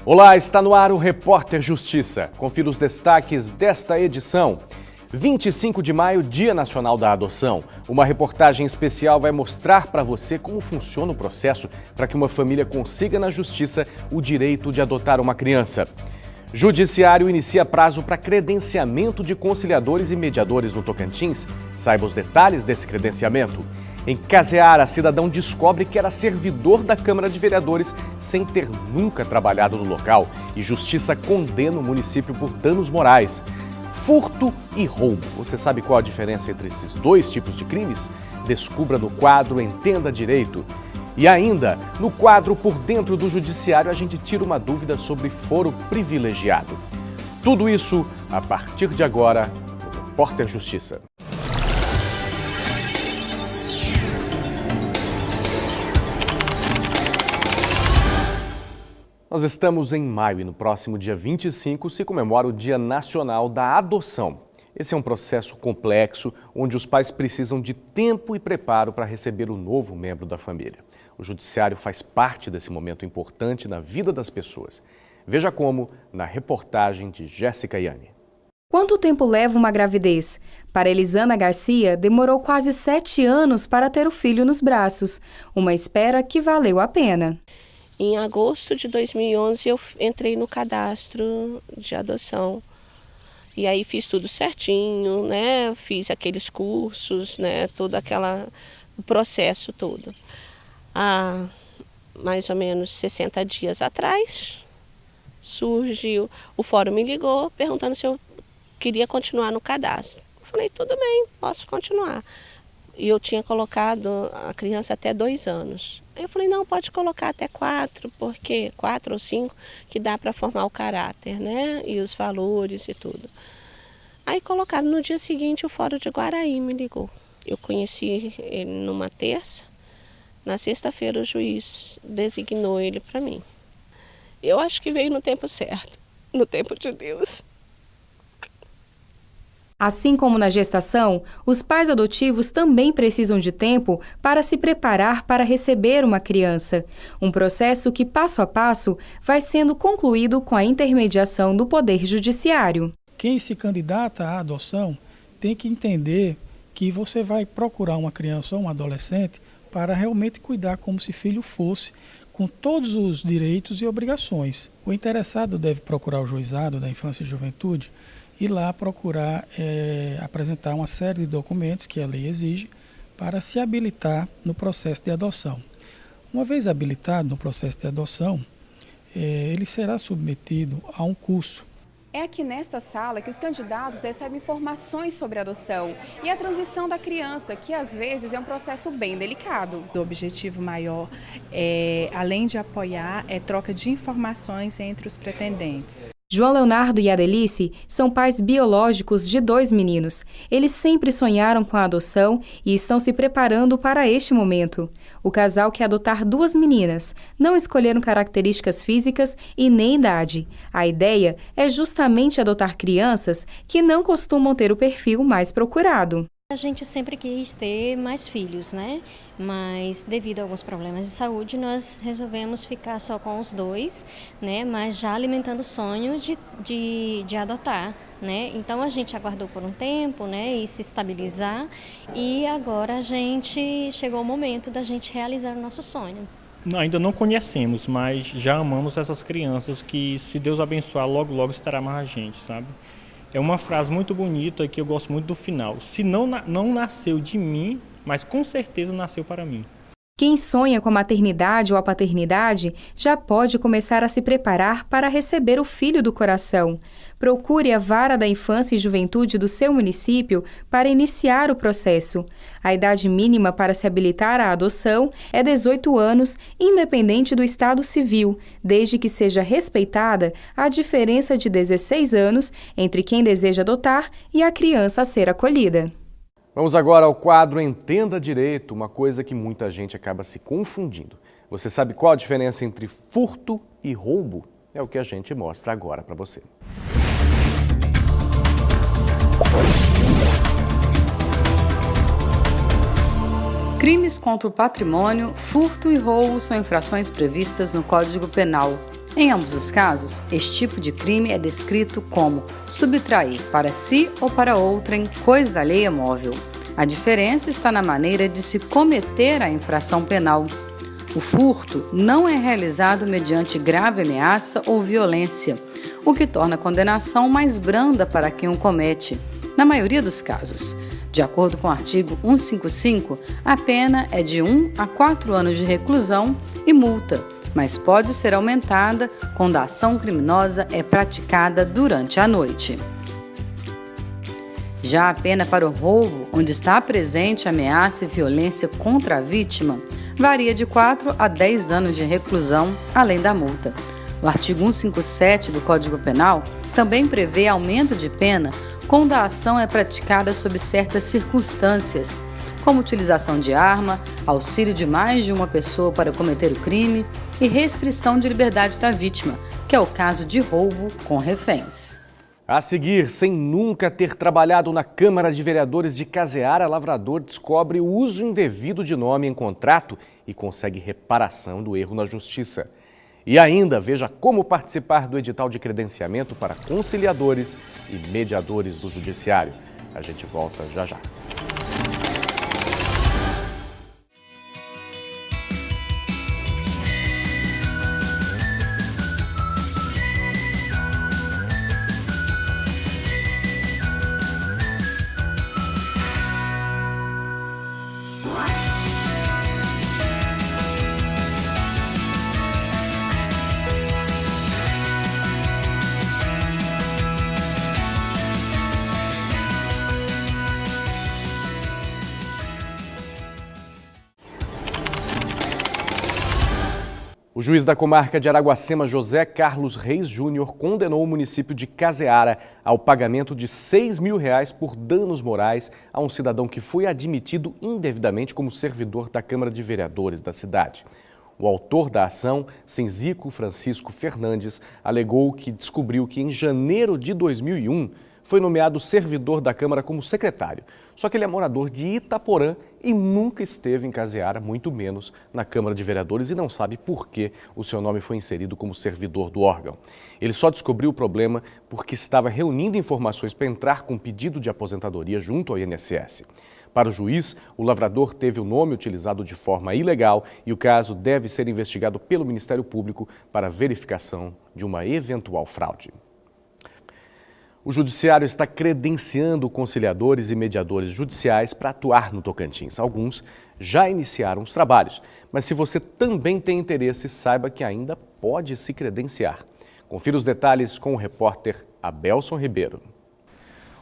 Olá, está no ar o Repórter Justiça. Confira os destaques desta edição. 25 de maio, Dia Nacional da Adoção. Uma reportagem especial vai mostrar para você como funciona o processo para que uma família consiga na Justiça o direito de adotar uma criança. Judiciário inicia prazo para credenciamento de conciliadores e mediadores no Tocantins. Saiba os detalhes desse credenciamento. Em Caseara, cidadão descobre que era servidor da Câmara de Vereadores sem ter nunca trabalhado no local. E Justiça condena o município por danos morais. Furto e roubo. Você sabe qual a diferença entre esses dois tipos de crimes? Descubra no quadro Entenda Direito. E ainda, no quadro Por Dentro do Judiciário, a gente tira uma dúvida sobre foro privilegiado. Tudo isso a partir de agora no Repórter Justiça. Nós estamos em maio e no próximo dia 25 se comemora o Dia Nacional da Adoção. Esse é um processo complexo, onde os pais precisam de tempo e preparo para receber o novo membro da família. O Judiciário faz parte desse momento importante na vida das pessoas. Veja como na reportagem de Jéssica Iane. Quanto tempo leva uma gravidez? Para Elisana Garcia, demorou quase 7 anos para ter o filho nos braços. Uma espera que valeu a pena. Em agosto de 2011, eu entrei no cadastro de adoção. E aí fiz tudo certinho, né? Fiz aqueles cursos, né? O processo todo. Há mais ou menos 60 dias atrás, surgiu, o fórum me ligou perguntando se eu queria continuar no cadastro. Eu falei, tudo bem, posso continuar. E eu tinha colocado a criança até 2 anos. Aí eu falei, não, pode colocar até 4, porque 4 ou 5 que dá para formar o caráter, né? E os valores e tudo. Aí colocaram no dia seguinte, o Fórum de Guaraí me ligou. Eu conheci ele numa terça. Na sexta-feira o juiz designou ele para mim. Eu acho que veio no tempo certo, no tempo de Deus. Assim como na gestação, os pais adotivos também precisam de tempo para se preparar para receber uma criança. Um processo que, passo a passo, vai sendo concluído com a intermediação do Poder Judiciário. Quem se candidata à adoção tem que entender que você vai procurar uma criança ou um adolescente para realmente cuidar como se filho fosse, com todos os direitos e obrigações. O interessado deve procurar o juizado da infância e juventude e lá procurar apresentar uma série de documentos que a lei exige para se habilitar no processo de adoção. Uma vez habilitado no processo de adoção, ele será submetido a um curso. É aqui nesta sala que os candidatos recebem informações sobre a adoção e a transição da criança, que às vezes é um processo bem delicado. O objetivo maior, além de apoiar, é troca de informações entre os pretendentes. João Leonardo e Adelice são pais biológicos de 2 meninos. Eles sempre sonharam com a adoção e estão se preparando para este momento. O casal quer adotar 2 meninas. Não escolheram características físicas e nem idade. A ideia é justamente adotar crianças que não costumam ter o perfil mais procurado. A gente sempre quis ter mais filhos, né? Mas devido a alguns problemas de saúde, nós resolvemos ficar só com os 2, né? Mas já alimentando o sonho de adotar, né? Então a gente aguardou por um tempo, né? E se estabilizar, e agora chegou o momento da gente realizar o nosso sonho. Ainda não conhecemos, mas já amamos essas crianças que, se Deus abençoar, logo logo estará mais a gente, sabe? É uma frase muito bonita que eu gosto muito do final. Se não nasceu de mim, mas com certeza nasceu para mim. Quem sonha com a maternidade ou a paternidade já pode começar a se preparar para receber o filho do coração. Procure a Vara da Infância e Juventude do seu município para iniciar o processo. A idade mínima para se habilitar à adoção é 18 anos, independente do estado civil, desde que seja respeitada a diferença de 16 anos entre quem deseja adotar e a criança a ser acolhida. Vamos agora ao quadro Entenda Direito, uma coisa que muita gente acaba se confundindo. Você sabe qual a diferença entre furto e roubo? É o que a gente mostra agora para você. Crimes contra o patrimônio, furto e roubo são infrações previstas no Código Penal. Em ambos os casos, este tipo de crime é descrito como subtrair para si ou para outrem coisa alheia móvel. A diferença está na maneira de se cometer a infração penal. O furto não é realizado mediante grave ameaça ou violência, o que torna a condenação mais branda para quem o comete. Na maioria dos casos, de acordo com o artigo 155, a pena é de 1 a 4 anos de reclusão e multa, mas pode ser aumentada quando a ação criminosa é praticada durante a noite. Já a pena para o roubo, onde está presente ameaça e violência contra a vítima, varia de 4 a 10 anos de reclusão, além da multa. O artigo 157 do Código Penal também prevê aumento de pena quando a ação é praticada sob certas circunstâncias, como utilização de arma, auxílio de mais de uma pessoa para cometer o crime e restrição de liberdade da vítima, que é o caso de roubo com reféns. A seguir, sem nunca ter trabalhado na Câmara de Vereadores de Caseara, lavrador descobre o uso indevido de nome em contrato e consegue reparação do erro na Justiça. E ainda veja como participar do edital de credenciamento para conciliadores e mediadores do Judiciário. A gente volta já já. O juiz da comarca de Araguacema, José Carlos Reis Júnior, condenou o município de Caseara ao pagamento de R$6 mil por danos morais a um cidadão que foi admitido indevidamente como servidor da Câmara de Vereadores da cidade. O autor da ação, Senzico Francisco Fernandes, alegou que descobriu que em janeiro de 2001 foi nomeado servidor da Câmara como secretário. Só que ele é morador de Itaporã e nunca esteve em Caseara, muito menos na Câmara de Vereadores, e não sabe por que o seu nome foi inserido como servidor do órgão. Ele só descobriu o problema porque estava reunindo informações para entrar com pedido de aposentadoria junto ao INSS. Para o juiz, o lavrador teve o nome utilizado de forma ilegal e o caso deve ser investigado pelo Ministério Público para verificação de uma eventual fraude. O Judiciário está credenciando conciliadores e mediadores judiciais para atuar no Tocantins. Alguns já iniciaram os trabalhos, mas se você também tem interesse, saiba que ainda pode se credenciar. Confira os detalhes com o repórter Abelson Ribeiro.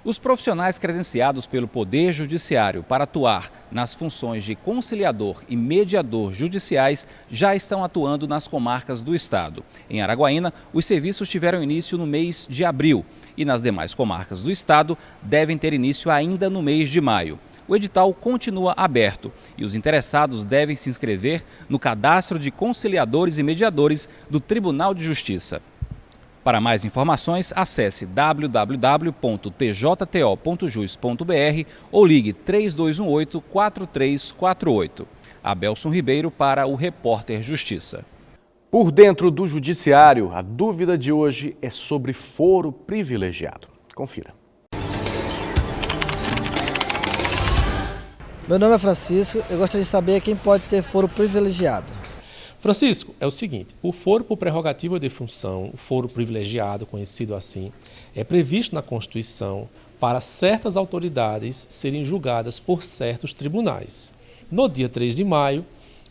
Os profissionais credenciados pelo Poder Judiciário para atuar nas funções de conciliador e mediador judiciais já estão atuando nas comarcas do estado. Em Araguaína, os serviços tiveram início no mês de abril e nas demais comarcas do estado devem ter início ainda no mês de maio. O edital continua aberto e os interessados devem se inscrever no cadastro de conciliadores e mediadores do Tribunal de Justiça. Para mais informações, acesse www.tjto.jus.br ou ligue 3218-4348. Abelson Ribeiro para o Repórter Justiça. Por dentro do Judiciário, a dúvida de hoje é sobre foro privilegiado. Confira. Meu nome é Francisco, eu gostaria de saber quem pode ter foro privilegiado. Francisco, é o seguinte, o foro por prerrogativa de função, o foro privilegiado, conhecido assim, é previsto na Constituição para certas autoridades serem julgadas por certos tribunais. No dia 3 de maio,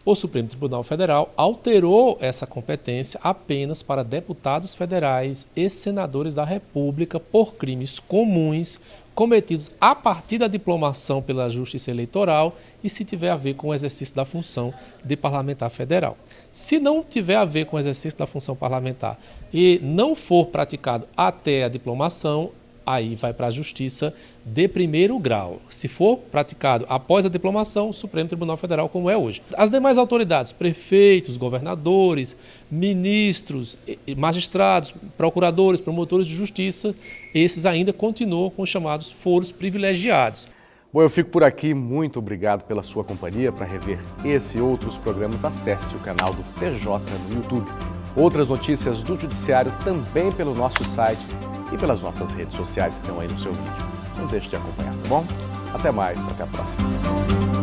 o Supremo Tribunal Federal alterou essa competência apenas para deputados federais e senadores da República por crimes comuns cometidos a partir da diplomação pela Justiça Eleitoral e se tiver a ver com o exercício da função de parlamentar federal. Se não tiver a ver com o exercício da função parlamentar e não for praticado até a diplomação, aí vai para a Justiça de primeiro grau. Se for praticado após a diplomação, o Supremo Tribunal Federal, como é hoje. As demais autoridades, prefeitos, governadores, ministros, magistrados, procuradores, promotores de justiça, esses ainda continuam com os chamados foros privilegiados. Bom, eu fico por aqui. Muito obrigado pela sua companhia. Para rever esse e outros programas, acesse o canal do TJ no YouTube. Outras notícias do Judiciário também pelo nosso site e pelas nossas redes sociais que estão aí no seu vídeo. Não deixe de acompanhar, tá bom? Até mais, até a próxima.